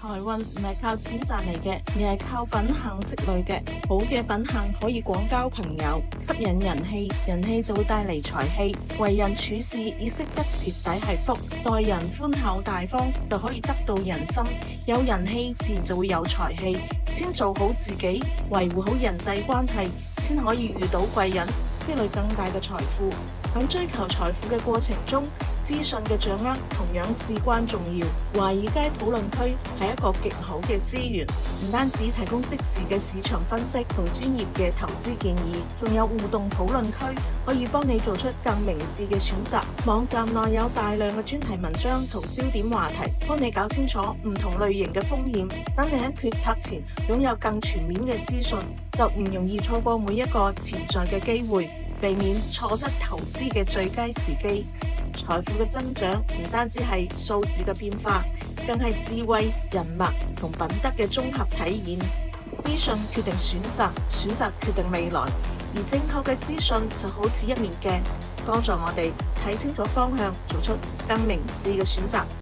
財運唔係靠錢賺嚟嘅，而係靠品行積累嘅。好嘅品行可以廣交朋友，吸引人氣，人氣就會帶嚟財氣。為人處事以識得蝕底係福，待人寬厚大方就可以得到人心。有人氣自然就會有財氣。先做好自己，維護好人際關係，先可以遇到貴人，積累更大嘅財富。喺追求財富嘅過程中，資訊嘅掌握同樣至關重要。華爾街討論區係一個極好嘅資源，唔單止提供即時嘅市場分析同專業嘅投資建議，仲有互動討論區，可以幫你做出更明智嘅選擇。網站內有大量嘅專題文章同焦點話題，幫你搞清楚唔同類型嘅風險，等你喺決策前擁有更全面嘅資訊，就唔容易錯過每一個潛在嘅機會，避免錯失投資嘅最佳時機。財富嘅增長唔單止係數字嘅變化，更係智慧、人脈同品德嘅綜合體現。資訊決定選擇，選擇決定未來，而正確嘅資訊就好似一面鏡，幫助我哋睇清楚方向，做出更明智嘅選擇。